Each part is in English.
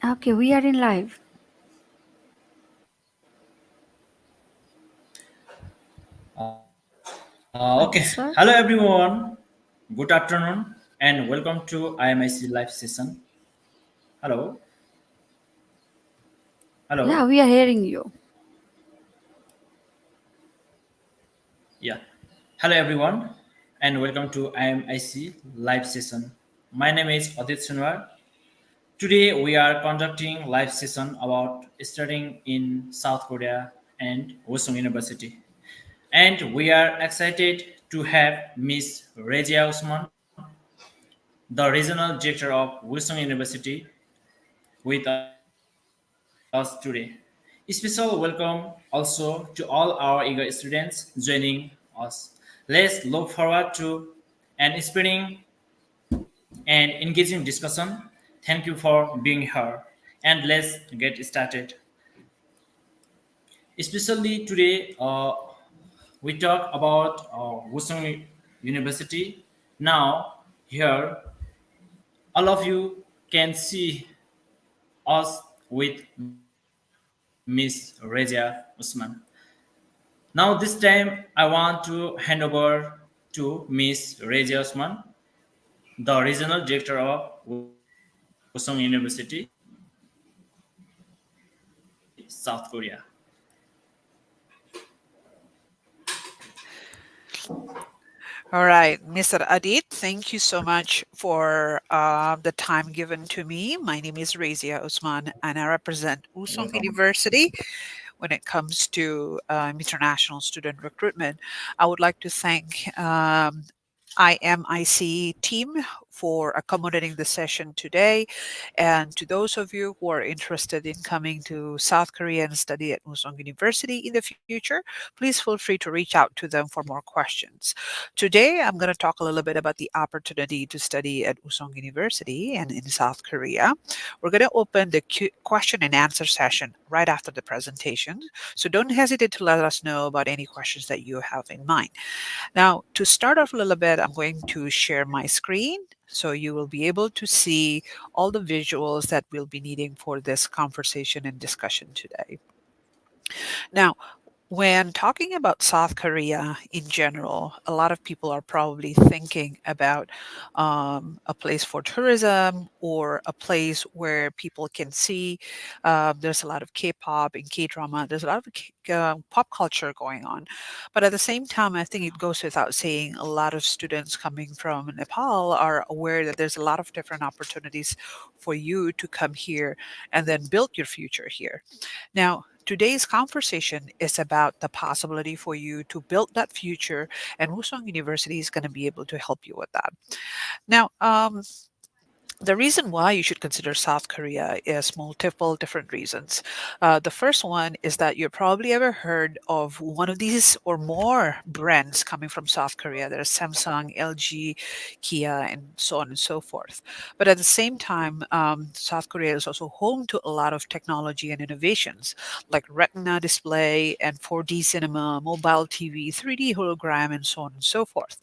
Okay, we are in live. Okay. Adit sir. Hello, everyone. Good afternoon, and welcome to IMIC live session. Hello. Yeah, Hello. we are hearing you. Yeah. Hello, everyone, and welcome to IMIC live session. My name is Adit Sunwar. Today, we are conducting live session about studying in South Korea and Woosong University. And we are excited to have Miss Rezia Usman, the regional director of Woosong University, with us today. Special welcome also to all our eager students joining us. Let's look forward to an inspiring and engaging discussion. Thank you for being here. And let's get started. Especially today, we talk about Woosong University. Now, here, all of you can see us with Miss Rezia Usman. Now, this time, I want to hand over to Miss Rezia Usman, the regional director of Woosong University, South Korea. All right, Mr. Adit, thank you so much for the time given to me. My name is Rezia Usman, and I represent Woosong Welcome. University when it comes to international student recruitment. I would like to thank IMIC team for accommodating the session today. And to those of you who are interested in coming to South Korea and study at Woosong University in the future, please feel free to reach out to them for more questions. Today, I'm going to talk a little bit about the opportunity to study at Woosong University and in South Korea. We're going to open the question and answer session right after the presentation. So don't hesitate to let us know about any questions that you have in mind. Now, to start off a little bit, I'm going to share my screen so you will be able to see all the visuals that we'll be needing for this conversation and discussion today. Now, when talking about South Korea in general, a lot of people are probably thinking about a place for tourism or a place where people can see. There's a lot of K-pop and K-drama. There's a lot of pop culture going on, but at the same time, I think it goes without saying, a lot of students coming from Nepal are aware that there's a lot of different opportunities for you to come here and then build your future here. Now, today's conversation is about the possibility for you to build that future, and Woosong University is going to be able to help you with that. Now, the reason why you should consider South Korea is multiple different reasons. The first one is that you probably ever heard of one of these or more brands coming from South Korea. There's Samsung, LG, Kia, and so on and so forth. But at the same time, South Korea is also home to a lot of technology and innovations like Retina display and 4D cinema, mobile TV, 3D hologram, and so on and so forth.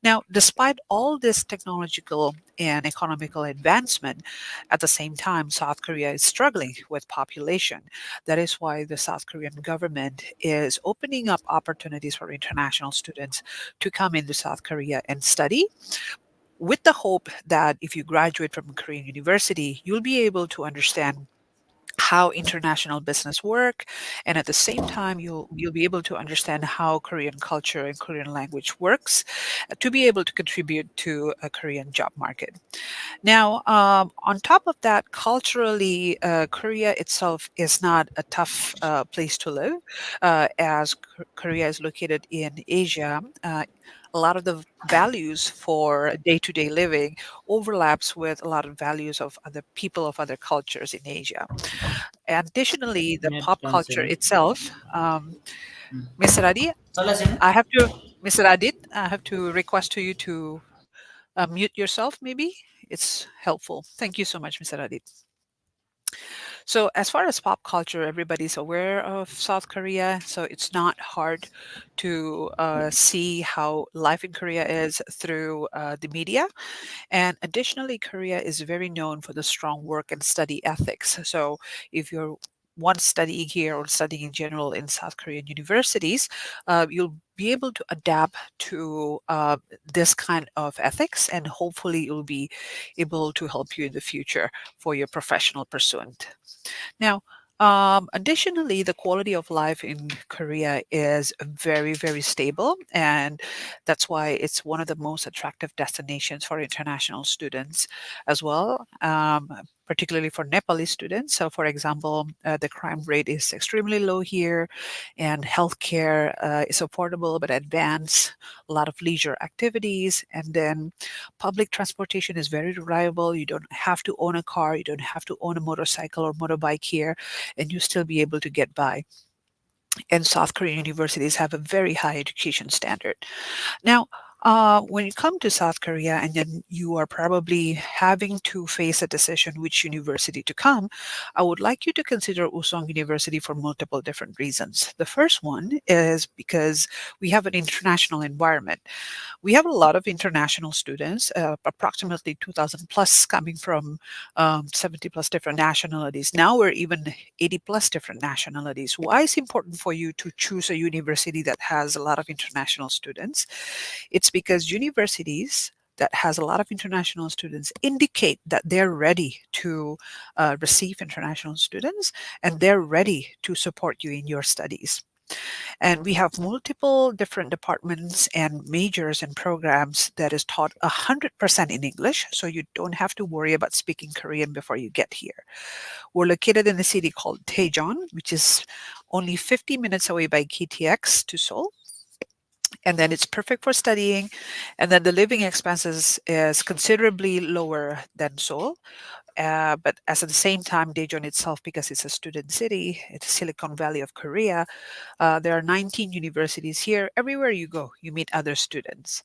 Now, despite all this technological and economical advancement, at the same time, South Korea is struggling with population. That is why the South Korean government is opening up opportunities for international students to come into South Korea and study, with the hope that if you graduate from a Korean university, you'll be able to understand how international business work, and at the same time you'll be able to understand how Korean culture and Korean language works, to be able to contribute to a Korean job market. Now, on top of that, culturally, Korea itself is not a tough place to live, as Korea is located in Asia. A lot of the values for day-to-day living overlaps with a lot of values of other people of other cultures in Asia. Additionally, the Net pop culture cancel. itself, Mr. Adi, Salah sini. I have to, Mr. Adit, I have to request to you to mute yourself, maybe. It's helpful. Thank you so much, Mr. Adit. So, as far as pop culture, everybody's aware of South Korea. So, it's not hard to see how life in Korea is through the media. And additionally, Korea is very known for the strong work and study ethics. So, if you're once studying here or studying in general in South Korean universities, you'll be able to adapt to this kind of ethics, and hopefully, it will be able to help you in the future for your professional pursuit. Now, additionally, the quality of life in Korea is very, very stable, and that's why it's one of the most attractive destinations for international students as well. Particularly for Nepali students. So, for example, the crime rate is extremely low here, and healthcare is affordable but advanced. A lot of leisure activities, and then public transportation is very reliable. You don't have to own a car, you don't have to own a motorcycle or motorbike here, and you still be able to get by. And South Korean universities have a very high education standard. Now, when you come to South Korea and then you are probably having to face a decision which university to come, I would like you to consider Woosong University for multiple different reasons. The first one is because we have an international environment. We have a lot of international students, approximately 2,000 plus coming from 70 plus different nationalities. Now we're even 80 plus different nationalities. Why is it important for you to choose a university that has a lot of international students? It's because universities that has a lot of international students indicate that they're ready to receive international students, and they're ready to support you in your studies. And we have multiple different departments and majors and programs that is taught 100% in English, so you don't have to worry about speaking Korean before you get here. We're located in a city called Daejeon, which is only 50 minutes away by KTX to Seoul. And then it's perfect for studying. And then the living expenses is considerably lower than Seoul. But as at the same time, Daejeon itself, because it's a student city, it's Silicon Valley of Korea, there are 19 universities here. Everywhere you go, you meet other students.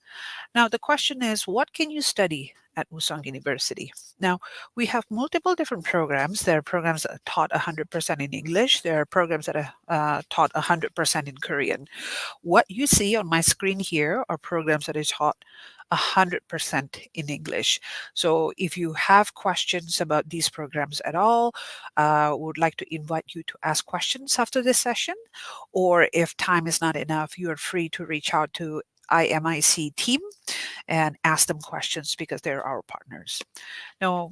Now, the question is, what can you study at Woosong University? Now, we have multiple different programs. There are programs that are taught 100% in English. There are programs that are taught 100% in Korean. What you see on my screen here are programs that are taught 100% in English. So if you have questions about these programs at all, would like to invite you to ask questions after this session. Or if time is not enough, you are free to reach out to IMIC team and ask them questions because they're our partners. Now,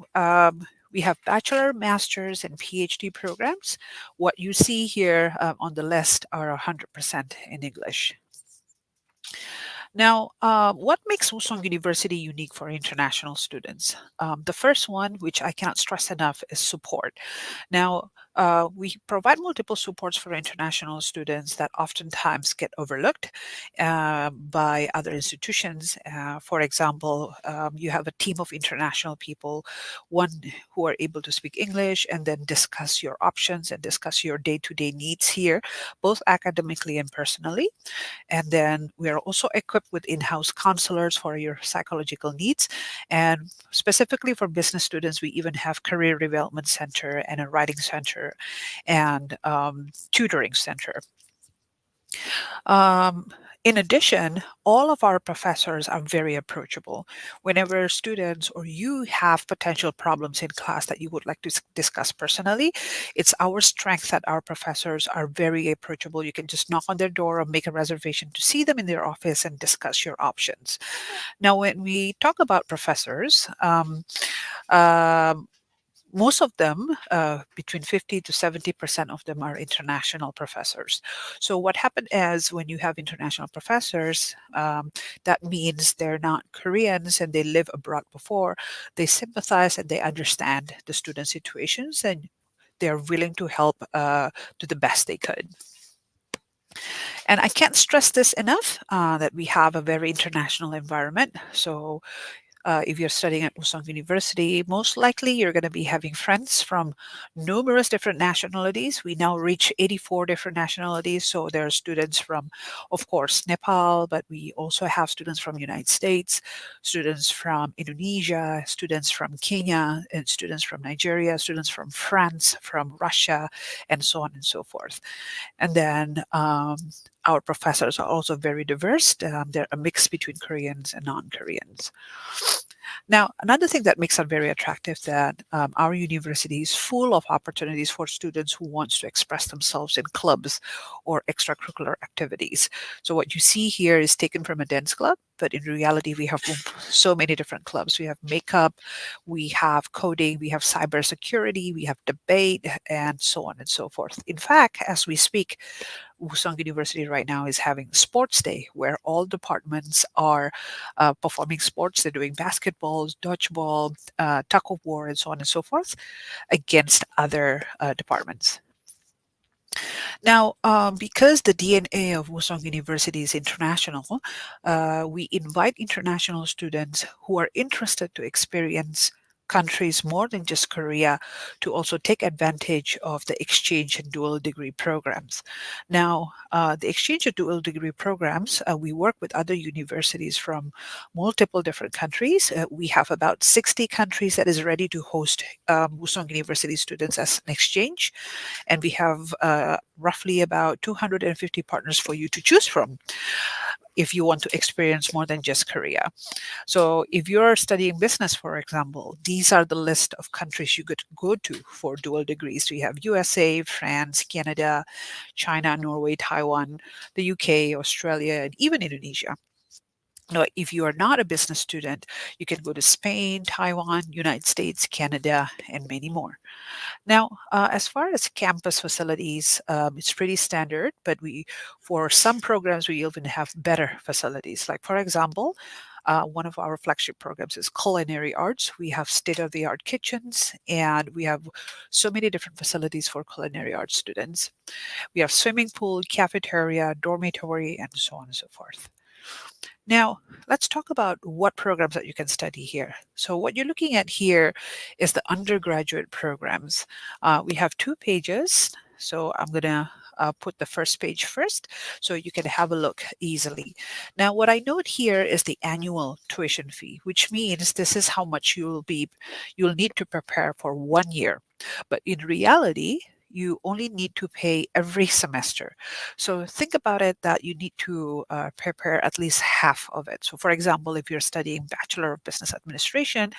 we have bachelor, master's, and PhD programs. What you see here on the list are 100% in English. Now, what makes Woosong University unique for international students? The first one, which I cannot stress enough, is support. Now, we provide multiple supports for international students that oftentimes get overlooked by other institutions. For example, you have a team of international people, one who are able to speak English and then discuss your options and discuss your day to day needs here, both academically and personally. And then we are also equipped with in-house counselors for your psychological needs. And specifically for business students, we even have career development center and a writing center and tutoring center. Um, in addition, all of our professors are very approachable. Whenever students or you have potential problems in class that you would like to discuss personally, it's our strength that our professors are very approachable. You can just knock on their door or make a reservation to see them in their office and discuss your options. Now, when we talk about professors, um, most of them, between 50 to 70% of them are international professors. So what happened is when you have international professors, that means they're not Koreans and they live abroad before. They sympathize and they understand the student situations, and they're willing to help to the best they could. And I can't stress this enough that we have a very international environment. So If you're studying at Woosong University, most likely you're going to be having friends from numerous different nationalities. We now reach 84 different nationalities. So there are students from, of course, Nepal, but we also have students from United States, students from Indonesia, students from Kenya, and students from Nigeria, students from France, from Russia, and so on and so forth. And then our professors are also very diverse. They're a mix between Koreans and non-Koreans. Now, another thing that makes it very attractive that our university is full of opportunities for students who wants to express themselves in clubs or extracurricular activities. So what you see here is taken from a dance club, but in reality, we have so many different clubs. We have makeup, we have coding, we have cybersecurity, we have debate, and so on and so forth. In fact, as we speak, Woosong University right now is having Sports Day, where all departments are performing sports. They're doing basketball, dodgeball, tug of war, and so on and so forth against other departments. Now, because the DNA of Woosong University is international, we invite international students who are interested to experience countries more than just Korea to also take advantage of the exchange and dual degree programs. Now, the exchange and dual degree programs, we work with other universities from multiple different countries. We have about 60 countries that is ready to host Woosong University students as an exchange, and we have roughly about 250 partners for you to choose from if you want to experience more than just Korea. So if you're studying business, for example, these are the list of countries you could go to for dual degrees. We have USA, France, Canada, China, Norway, Taiwan, the UK, Australia, and even Indonesia. Now, if you are not a business student, you can go to Spain, Taiwan, United States, Canada, and many more. Now, as far as campus facilities, it's pretty standard, but for some programs, we even have better facilities. Like, for example, one of our flagship programs is culinary arts. We have state-of-the-art kitchens, and we have so many different facilities for culinary arts students. We have swimming pool, cafeteria, dormitory, and so on and so forth. Now, let's talk about what programs that you can study here. So what you're looking at here is the undergraduate programs. We have 2 pages. So I'm going to put the first page first so you can have a look easily. Now, what I note here is the annual tuition fee, which means this is how much you'll need to prepare for 1 year. But in reality, you only need to pay every semester. So think about it that you need to prepare at least half of it. So for example, if you're studying Bachelor of Business Administration,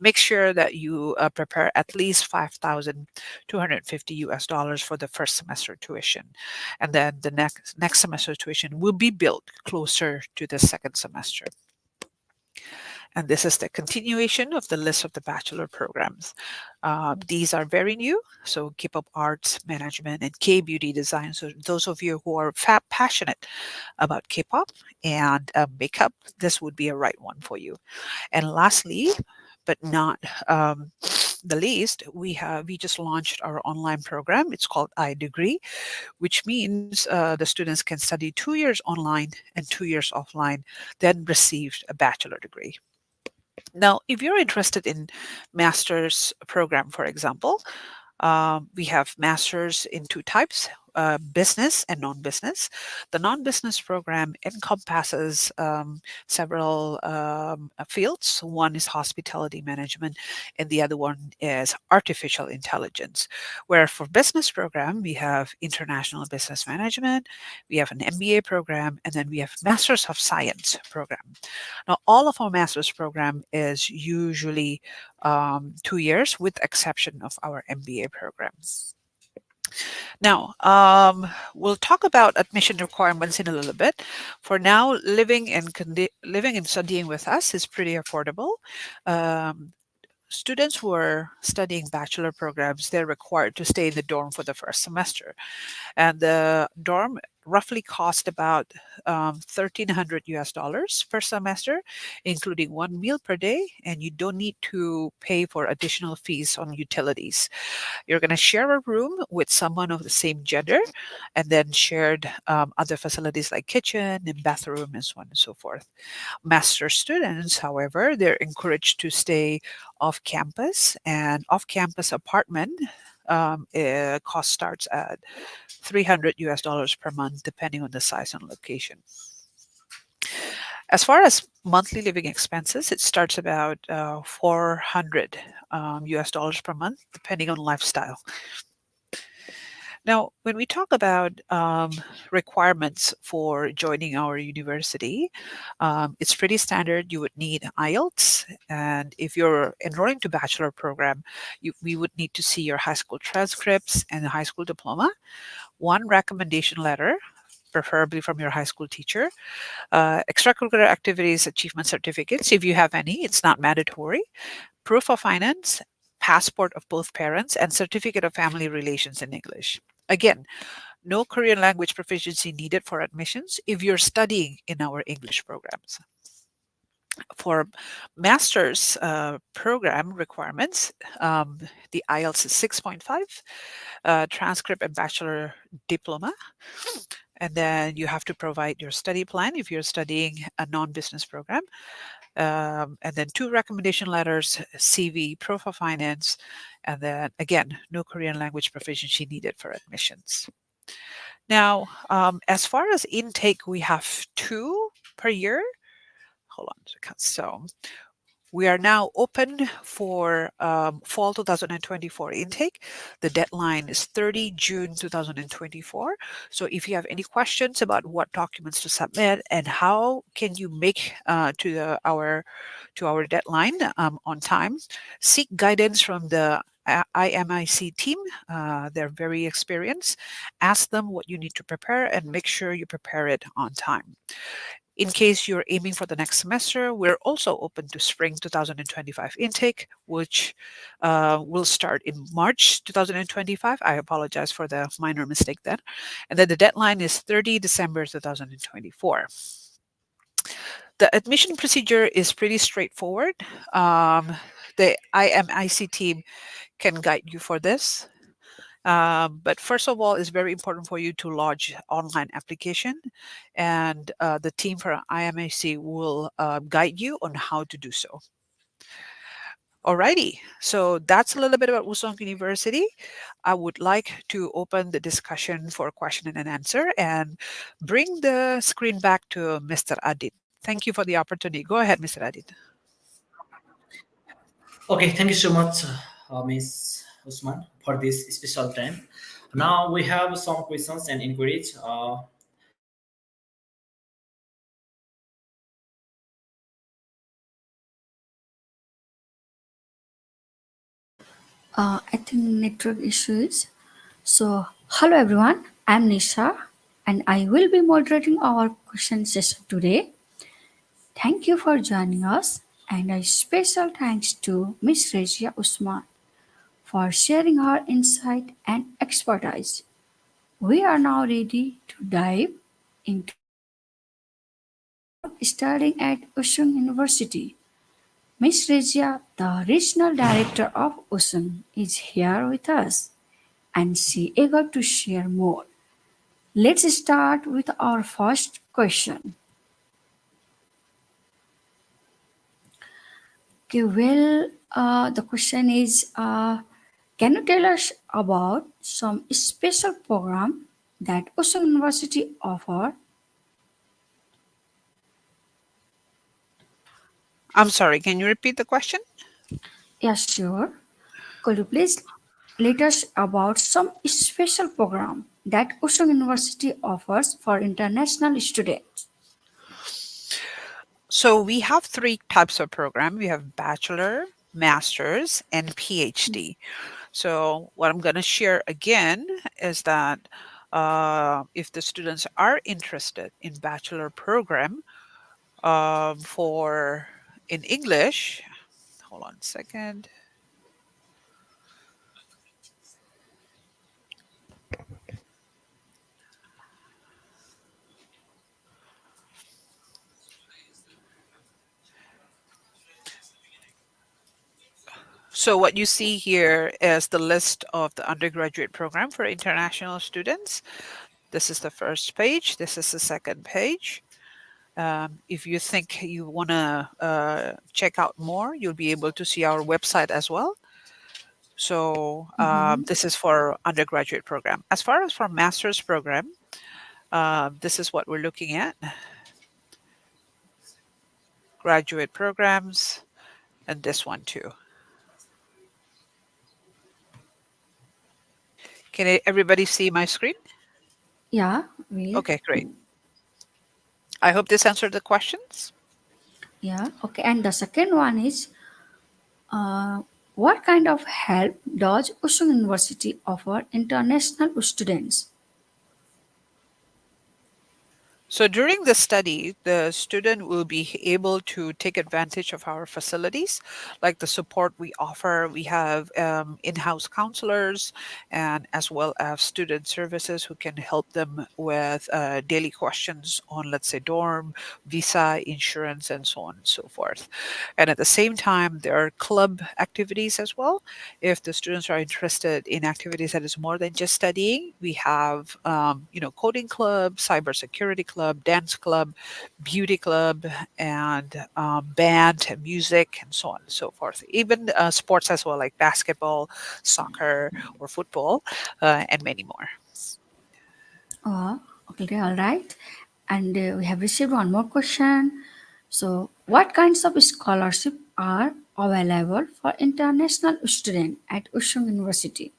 make sure that you prepare at least 5,250 US dollars for the first semester tuition. And then the next semester tuition will be built closer to the second semester. And this is the continuation of the list of the bachelor programs. These are very new. So K-pop arts, management, and K-beauty design. So those of you who are passionate about K-pop and makeup, this would be a right one for you. And lastly, but not the least, we just launched our online program. It's called iDegree, which means the students can study 2 years online and 2 years offline, then receive a bachelor degree. Now, if you're interested in master's program, for example, we have masters in 2 types, business and non-business. The non-business program encompasses several fields. One is hospitality management, and the other one is artificial intelligence. Where for business program, we have international business management, we have an MBA program, and then we have Masters of Science program. Now, all of our master's program is usually 2 years, with exception of our MBA programs. Now, we'll talk about admission requirements in a little bit. For now, living and studying with us is pretty affordable. Um, Students who are studying bachelor programs, they're required to stay in the dorm for the first semester. And the dorm roughly cost about 1,300 US dollars per semester, including one meal per day, and you don't need to pay for additional fees on utilities. You're going to share a room with someone of the same gender, and then shared other facilities like kitchen and bathroom and so on and so forth. Master students, however, they're encouraged to stay off campus, and off campus apartment cost starts at 300 US dollars per month, depending on the size and location. As far as monthly living expenses, it starts about 400 US dollars per month, depending on lifestyle. Now, when we talk about requirements for joining our university, it's pretty standard. You would need IELTS, and if you're enrolling to bachelor program, we would need to see your high school transcripts and a high school diploma, one recommendation letter, preferably from your high school teacher, extracurricular activities, achievement certificates, if you have any, it's not mandatory, proof of finance, passport of both parents, and certificate of family relations in English. Again, no Korean language proficiency needed for admissions if you're studying in our English programs. For master's program requirements, the IELTS is 6.5, transcript and bachelor diploma. And then you have to provide your study plan if you're studying a non-business program. And then two recommendation letters, CV, proof of finance, and then again, no Korean language proficiency needed for admissions. Now, as far as intake, we have two per year. Hold on a second. So we are now open for fall 2024 intake. The deadline is 30 June 2024. So if you have any questions about what documents to submit and how can you make to our deadline on time, seek guidance from the IMIC team. They're very experienced. Ask them what you need to prepare and make sure you prepare it on time. In case you're aiming for the next semester, we're also open to spring 2025 intake, which will start in March 2025. I apologize for the minor mistake then. And then the deadline is 30 December 2024. The admission procedure is pretty straightforward. The IMIC team can guide you for this. But first of all, it's very important for you to lodge online application, and the team for IMAC will guide you on how to do so. Alrighty, so that's a little bit about Woosong University. I would like to open the discussion for question and answer and bring the screen back to Mr. Adit. Thank you for the opportunity. Go ahead, Mr. Adit. Okay, thank you so much, Ms. Usman, for this special time. Now we have some questions and inquiries. I think network issues. So, hello everyone, I'm Nisha and I will be moderating our question session today. Thank you for joining us and a special thanks to Miss Rezia Usman for sharing her insight and expertise. We are now ready to dive into about studying at Woosong University. Miss Rezia, the regional director of Woosong, is here with us and she eager to share more. Let's start with our first question. Okay, well, the question is, can you tell us about some special program that Woosong University offer? I'm sorry, can you repeat the question? Yes, sure. Could you please let us about some special program that Woosong University offers for international students? So we have three types of program. We have bachelor, master's, and PhD. So what I'm going to share again is that if the students are interested in bachelor program for in English, hold on a second. So what you see here is the list of the undergraduate program for international students. This is the first page. This is the second page. If you think you want to check out more, you'll be able to see our website as well. So Mm-hmm. this is for undergraduate program. As far as for master's program, this is what we're looking at: graduate programs, and this one too. Can everybody see my screen? Yeah, we. Okay, great. I hope this answered the questions. Yeah, okay. And the second one is, uh, what kind of help does Woosong University offer international students? So during the study, the student will be able to take advantage of our facilities, like the support we offer. We have in-house counselors and as well as student services who can help them with daily questions on, let's say, dorm, visa, insurance, and so on and so forth. And at the same time, there are club activities as well. If the students are interested in activities that is more than just studying, we have coding club, cybersecurity club, dance club, beauty club, and band, music, and so on and so forth. Even sports as well, like basketball, soccer, or football, and many more. Okay, all right. And we have received one more question. So, what kinds of scholarship are available for international student at Woosong University?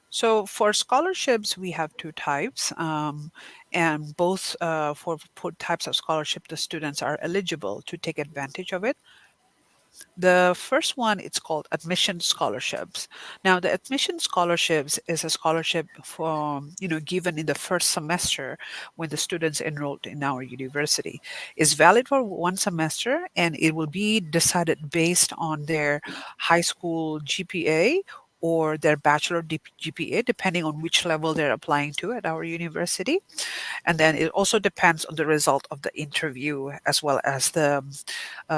So for scholarships, we have two types, and both for types of scholarship, the students are eligible to take advantage of it. The first one, it's called admission scholarships. Now, the admission scholarships is a scholarship for, given in the first semester when the students enrolled in our university. It's valid for one semester and it will be decided based on their high school GPA or their bachelor GPA, depending on which level they're applying to at our university. And then it also depends on the result of the interview as well as the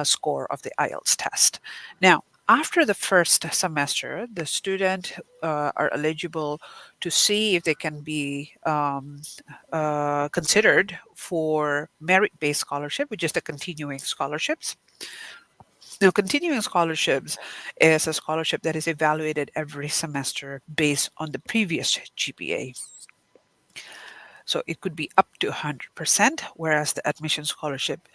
score of the IELTS test. Now, after the first semester, the student are eligible to see if they can be considered for merit-based scholarship, which is the continuing scholarships. Now, continuing scholarships is a scholarship that is evaluated every semester based on the previous GPA. So it could be up to 100%, whereas the admission scholarship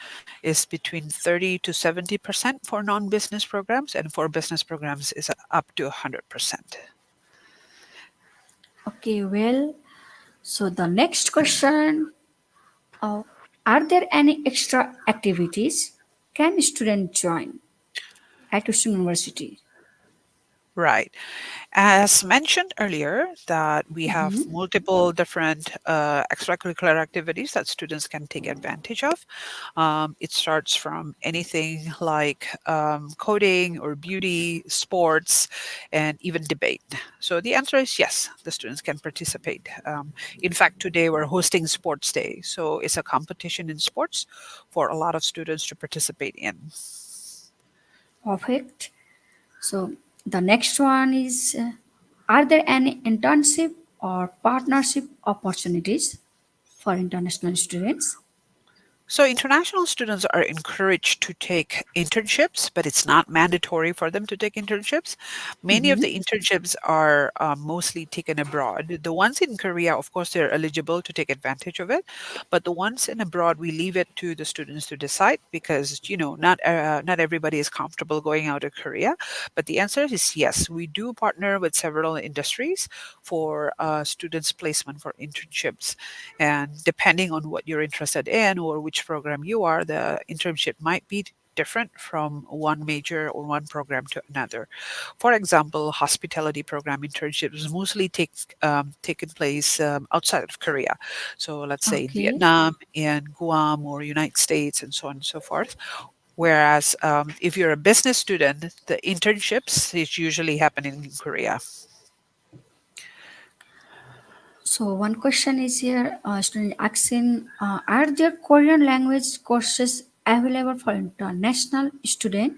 is between 30 to 70% for non-business programs, and for business programs is up to 100%. Okay, well, so the next question, uh, are there any extra activities can student join at Woosong University? Right. As mentioned earlier, that we have Mm-hmm. multiple different extracurricular activities that students can take advantage of. It starts from anything like coding or beauty, sports, and even debate. So the answer is yes, the students can participate. In fact, today we're hosting Sports Day. So it's a competition in sports for a lot of students to participate in. Perfect. So the next one is, are there any internship or partnership opportunities for international students? So international students are encouraged to take internships, but it's not mandatory for them to take internships. Many of Mm-hmm. the internships are mostly taken abroad. The ones in Korea, of course, they're eligible to take advantage of it, but the ones in abroad, we leave it to the students to decide because not everybody is comfortable going out of Korea. But the answer is yes. We do partner with several industries for students' placement for internships, and depending on what you're interested in or which program you are, the internship might be different from one major or one program to another. For example, hospitality program internships mostly taken place outside of Korea. So let's say in Okay. Vietnam, in Guam, or United States, and so on and so forth. Whereas if you're a business student, the internships is usually happening in Korea. So one question is here, student asking, are there Korean language courses available for international student?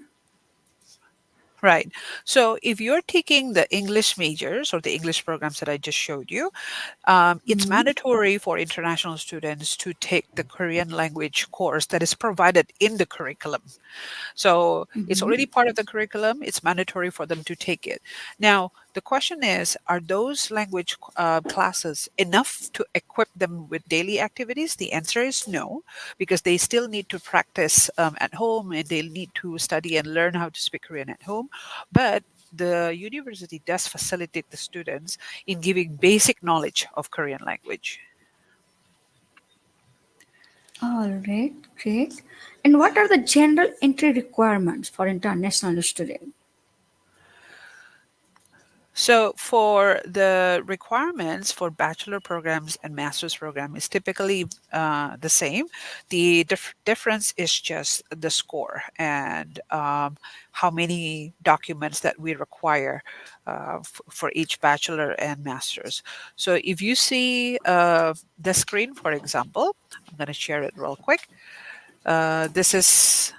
Right. So if you're taking the English majors or the English programs that I just showed you, it's Mm-hmm. mandatory for international students to take the Korean language course that is provided in the curriculum. So it's Mm-hmm. already part of the curriculum. It's mandatory for them to take it. Now, the question is, are those language classes enough to equip them with daily activities? The answer is no, because they still need to practice at home and they need to study and learn how to speak Korean at home. But the university does facilitate the students in giving basic knowledge of Korean language. All right, great. And what are the general entry requirements for international student? So for the requirements for bachelor programs and master's program is typically the same. The difference is just the score and how many documents that we require for each bachelor and master's. So if you see the screen, for example, I'm going to share it real quick. This is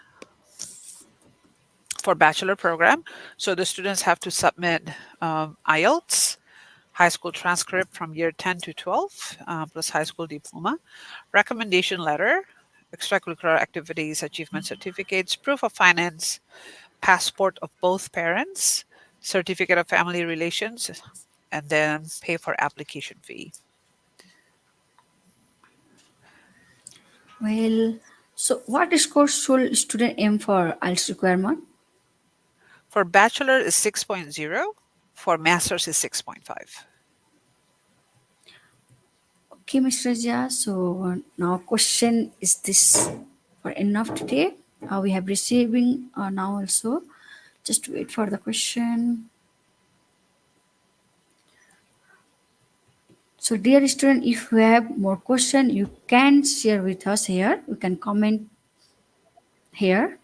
for bachelor program. So the students have to submit IELTS, high school transcript from year 10 to 12, plus high school diploma, recommendation letter, extracurricular activities, achievement certificates, proof of finance, passport of both parents, certificate of family relations, and then pay for application fee. Well, so what score should student aim for IELTS requirement? For bachelor is 6.0, for master's is 6.5. Okay, Mr. Rezia. So now question is this for enough today? We have receiving now also. Just wait for the question. So dear student, if you have more question, you can share with us here. You can comment here.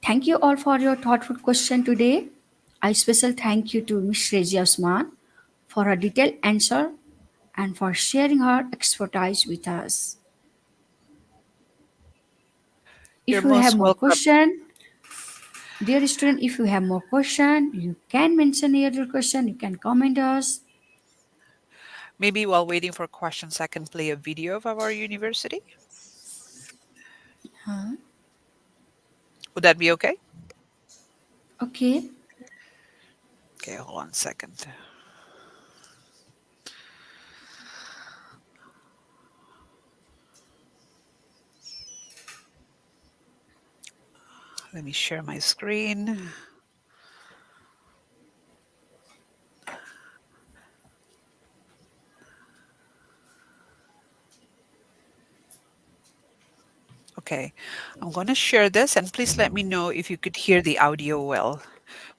Thank you all for your thoughtful question today. A special thank you to Ms. Rezia Usman for her detailed answer and for sharing her expertise with us. You're If you have most more welcome. question, dear student, if you have more question, you can mention here your question. You can comment us. Maybe while waiting for questions, I can play a video of our university. Would that be okay? Okay. Okay, hold on a second. Let me share my screen. Okay, I'm going to share this and please let me know if you could hear the audio well.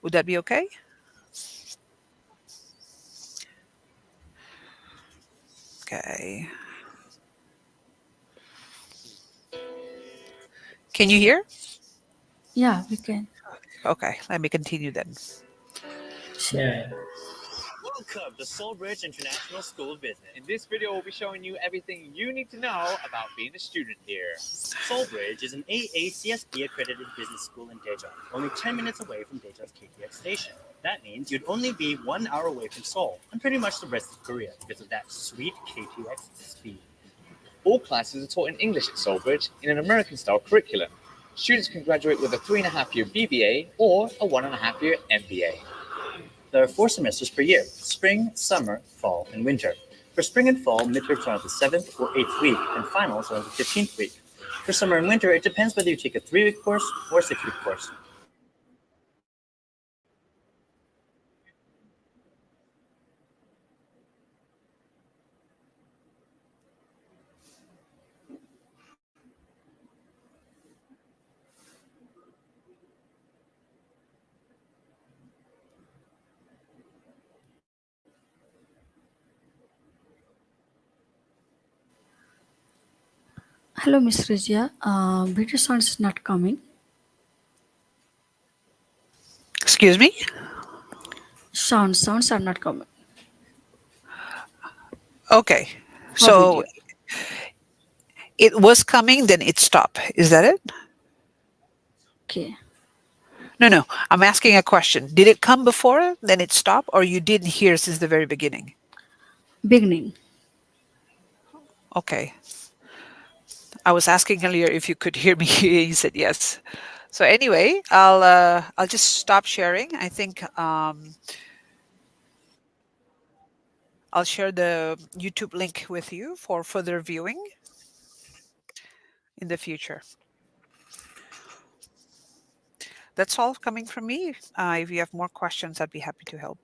Would that be okay? Okay. Can you hear? Yeah, we can. Okay, let me continue then. Sure. Yeah. Welcome to Soulbridge International School of Business. In this video, we'll be showing you everything you need to know about being a student here. Soulbridge is an AACSB accredited business school in Daejeon, only 10 minutes away from Daejeon's KTX station. That means you'd only be 1 hour away from Seoul and pretty much the rest of Korea because of that sweet KTX speed. All classes are taught in English at Soulbridge in an American-style curriculum. Students can graduate with a 3.5-year BBA or a 1.5-year MBA. There are 4 semesters per year: spring, summer, fall, and winter. For spring and fall, midterms are on the 7th or 8th week, and finals are on the 15th week. For summer and winter, it depends whether you take a 3-week course or a 6-week course. Hello, Miss Rizia. Video sound is not coming. Excuse me? Sounds are not coming Okay. for So video. it was coming, then it stopped. Is that it? Okay. No, no. I'm asking a question. Did it come before, then it stopped, or you didn't hear since the very beginning? Beginning. Okay. I was asking earlier if you could hear me. You said yes. So anyway, I'll just stop sharing. I think I'll share the YouTube link with you for further viewing in the future. That's all coming from me. If you have more questions, I'd be happy to help.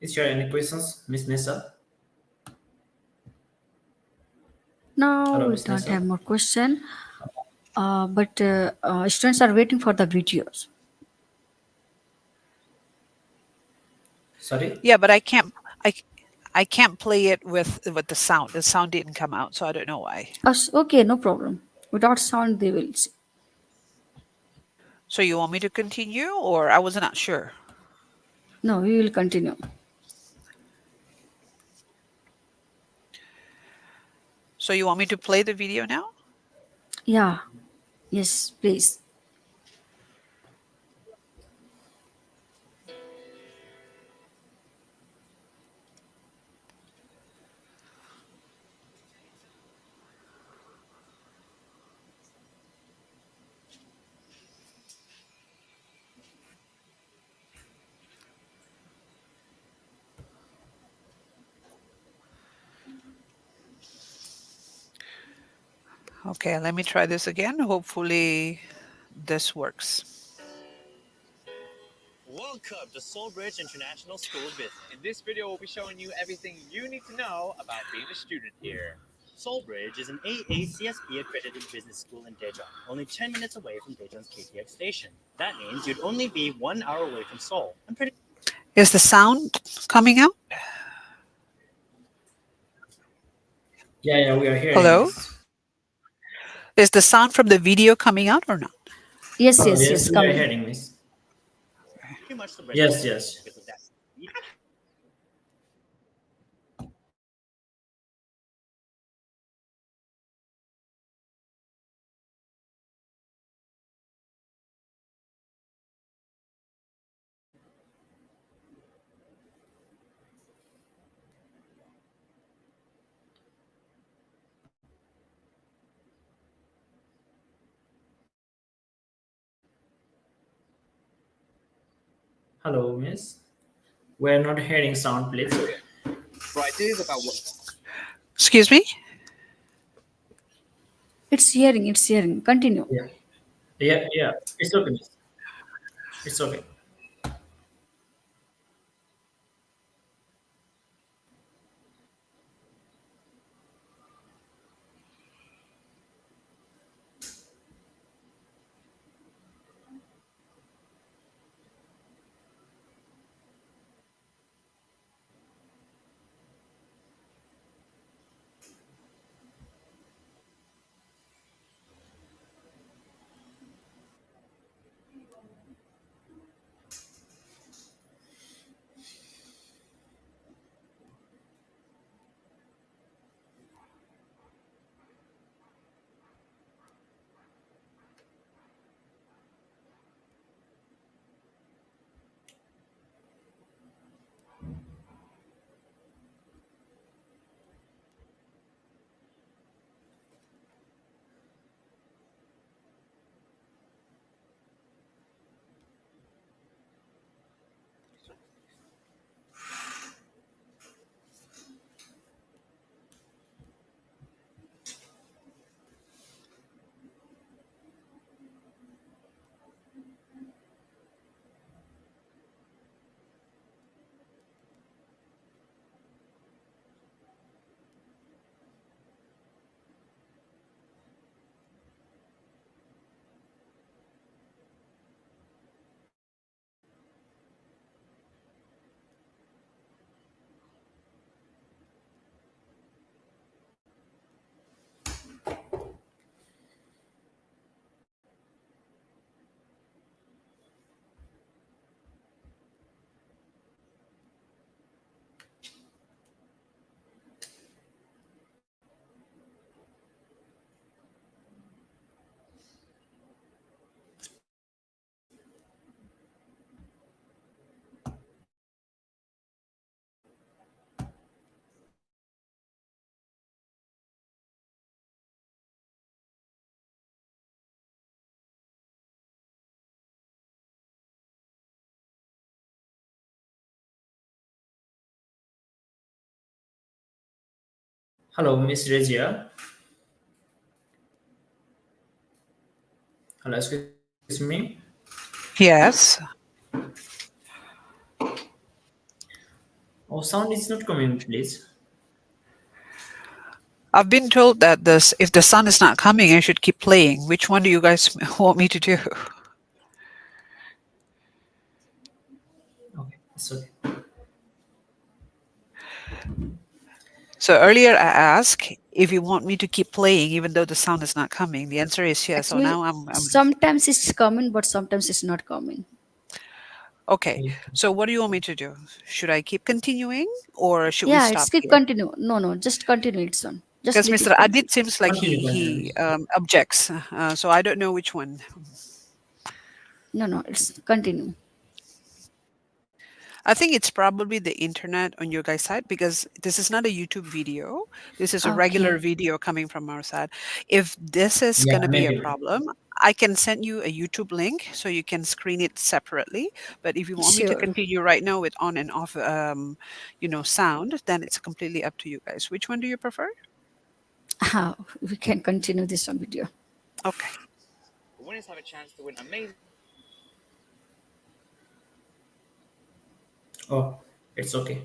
Is there any questions, Miss Nessa? Now Hello, we Miss don't have Nessa. more question. But students are waiting for the videos. Sorry. Yeah, but I I can't play it with the sound. The sound didn't come out, so I don't know why. Okay, no problem. Without sound, they will see. So you want me to continue, or I was not sure. No, we will continue. So you want me to play the video now? Yeah. Yes, please. Okay, let me try this again. Hopefully this works. Welcome to Soulbridge International School of Business. In this video, we'll be showing you everything you need to know about being a student here. Soulbridge is an AACSB accredited business school in Daejeon, only 10 minutes away from Daejeon's KTX station. That means you'd only be 1 hour away from Seoul. I'm pretty Is the sound coming out? Yeah, yeah, we are hearing, Hello? Miss. Is the sound from the video coming out or not? Yes, Oh, yes, yes, yes, we are coming. hearing, Miss. much the bridge Yes, yes. because of that. Hello, Miss. We are not hearing sound, please. For ideas about what Excuse me? It's hearing, it's hearing. Continue. Yeah, yeah, yeah. It's okay, Miss. It's okay. Hello, Miss Rezia. Hello, excuse me. Yes. Oh, sound is not coming, please. I've been told that this if the sun is not coming, I should keep playing. Which one do you guys want me to do? Okay, it's okay. So earlier I asked if you want me to keep playing even though the sound is not coming. The answer is yes. So Actually, now I'm sometimes it's coming, but sometimes it's not coming. okay. So what do you want me to do? Should I keep continuing or should we Yeah, it's stop keep here? continue. No, no, just continue its on. Just Because let Mr. it continue. Adit seems like Continue, continue. he objects. So I don't know which one. No, no, it's continue. I think it's probably the internet on your guys' side because this is not a YouTube video. This is a regular Okay, video coming from our side. If this is Yeah, going to be a maybe. problem, I can send you a YouTube link so you can screen it separately. But if you want me to sure. continue right now with on and off, sound, then it's completely up to you guys. Which one do you prefer? We can continue this on video. Okay. The winners have a chance to win amazing Oh, it's okay.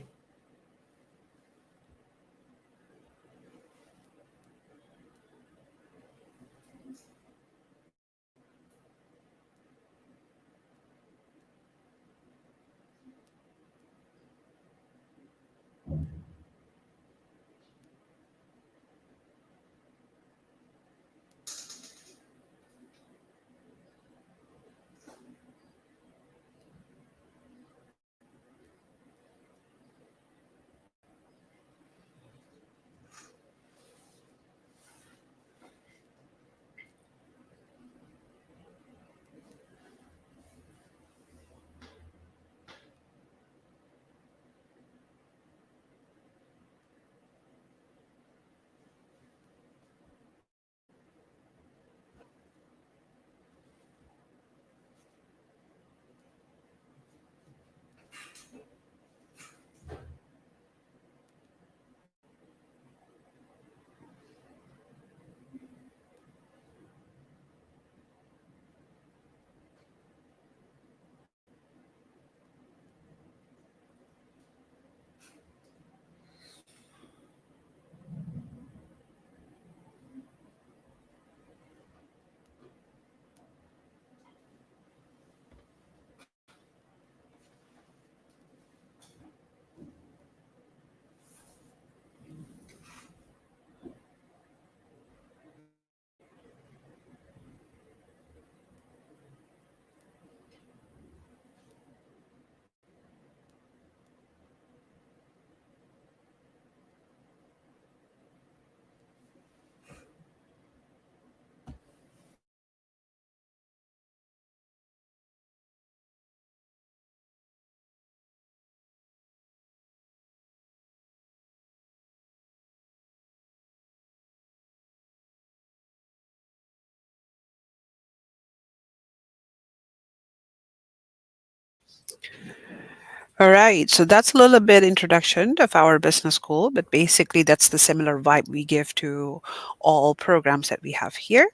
All right, so that's a little bit introduction of our business school, but basically that's the similar vibe we give to all programs that we have here.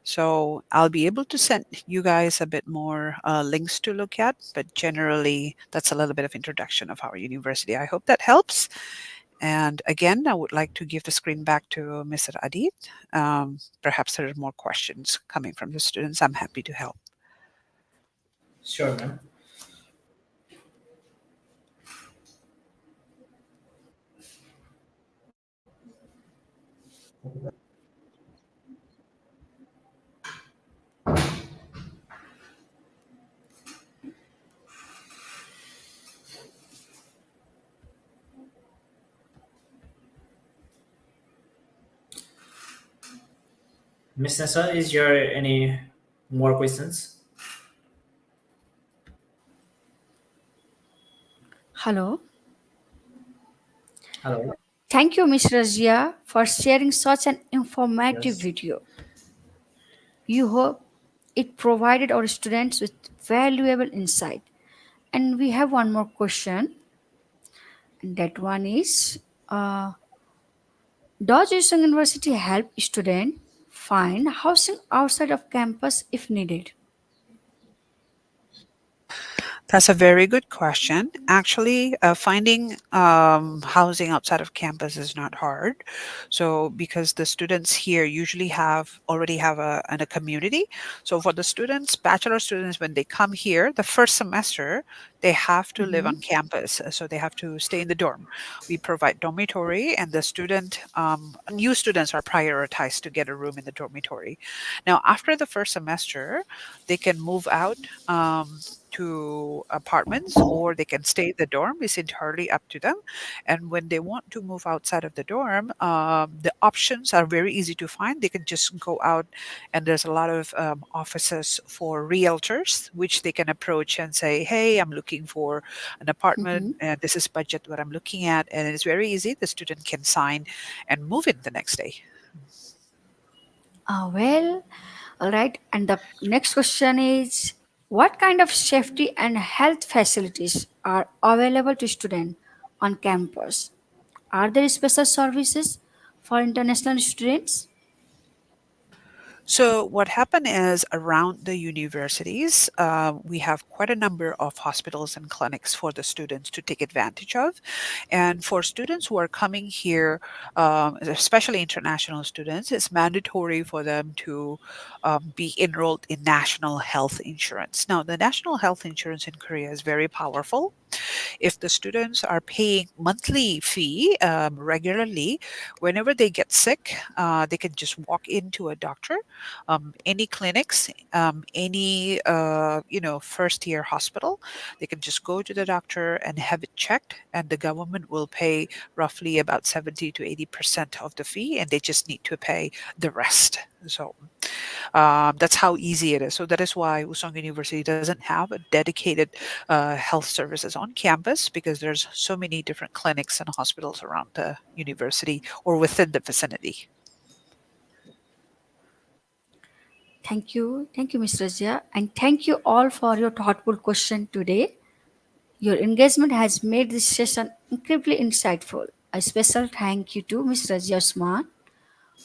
So I'll be able to send you guys a bit more links to look at, but generally that's a little bit of introduction of our university. I hope that helps. And again, I would like to give the screen back to Mr. Adit. Perhaps there are more questions coming from the students. I'm happy to help. Sure, ma'am. Miss Nessa, is there any more questions? Hello. Hello. Thank you, Ms. Razia, for sharing such an informative Yes. video. You hope it provided our students with valuable insight. And we have one more question, and that one is uh, Does Woosong University help students find housing outside of campus if needed? That's a very good question. Actually, finding housing outside of campus is not hard. So, because the students here usually already have a community. So, for the students, bachelor students, when they come here, the first semester, they have to live Mhm. on campus. So, they have to stay in the dorm. We provide dormitory, and new students are prioritized to get a room in the dormitory. Now, after the first semester, they can move out. To apartments or they can stay in the dorm is entirely up to them. And when they want to move outside of the dorm, the options are very easy to find. They can just go out, and there's a lot of offices for realtors which they can approach and say, hey, I'm looking for an apartment Mhm. and this is budget what I'm looking at, and it's very easy. The student can sign and move in the next day. Well, all right. And the next question is, what kind of safety and health facilities are available to students on campus? Are there special services for international students? So what happened is around the universities, we have quite a number of hospitals and clinics for the students to take advantage of. And for students who are coming here, especially international students, it's mandatory for them to be enrolled in national health insurance. Now, the national health insurance in Korea is very powerful. If the students are paying monthly fee regularly, whenever they get sick, they can just walk into a doctor, any clinics, any first year hospital. They can just go to the doctor and have it checked, and the government will pay roughly about 70 to 80% of the fee, and they just need to pay the rest. So that's how easy it is. So that is why Usong University doesn't have a dedicated health services on campus, because there's so many different clinics and hospitals around the university or within the vicinity. Thank you, Ms. Razia, and thank you all for your thoughtful question today. Your engagement has made this session incredibly insightful. A special thank you to Ms. Rezia Usman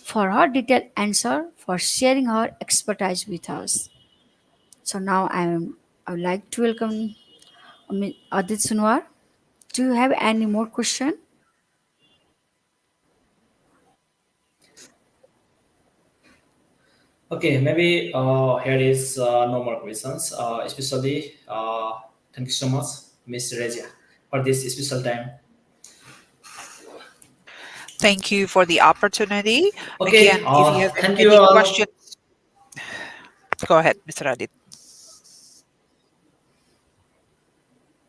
for her detailed answer, for sharing her expertise with us. So now I would like to welcome Adit Sunwar. Do you have any more question? Okay, maybe here is no more questions. Especially, thank you so much, Miss Rezia, for this special time. Thank you for the opportunity. Okay, Again, if you have thank you any all. questions, go ahead, Mr. Adit.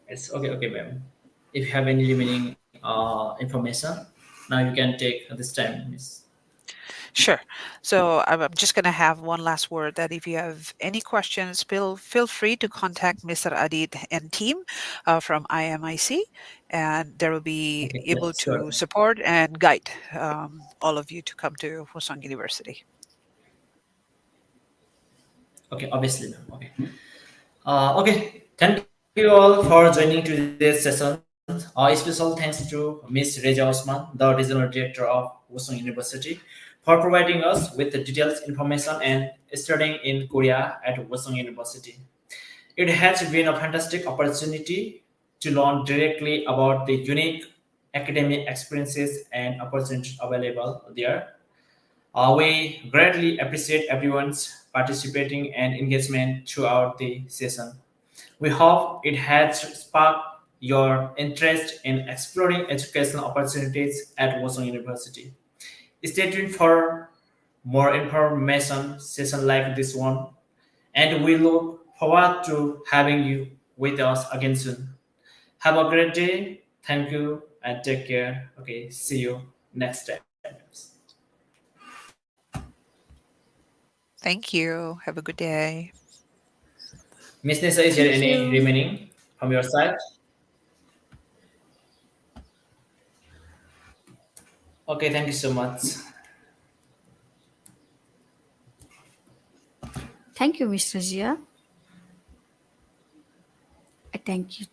It's okay, okay, ma'am. If you have any remaining information, now you can take this time, Miss. Sure. So I'm just going to have one last word that if you have any questions, feel free to contact Mr. Adit and team from IMIC, and they will be Okay, yeah, able sure. to support and guide all of you to come to Husong University. Okay, obviously, ma'am. Okay. Okay, thank you all for joining today's session. Special thanks to Ms. Rezia Usman, the regional director of Woosong University, for providing us with the detailed information and studying in Korea at Woosong University. It has been a fantastic opportunity to learn directly about the unique academic experiences and opportunities available there. We greatly appreciate everyone's participating and engagement throughout the session. We hope it has sparked your interest in exploring educational opportunities at Woosong University. Stay tuned for more information session like this one, and we look forward to having you with us again soon. Have a great day. Thank you and take care. Okay, see you next time. Thank you. Have a good day. Miss Nisa, is there Thank any you. remaining from your side? Okay, thank you so much. Thank you, Mr. Zia. Thank you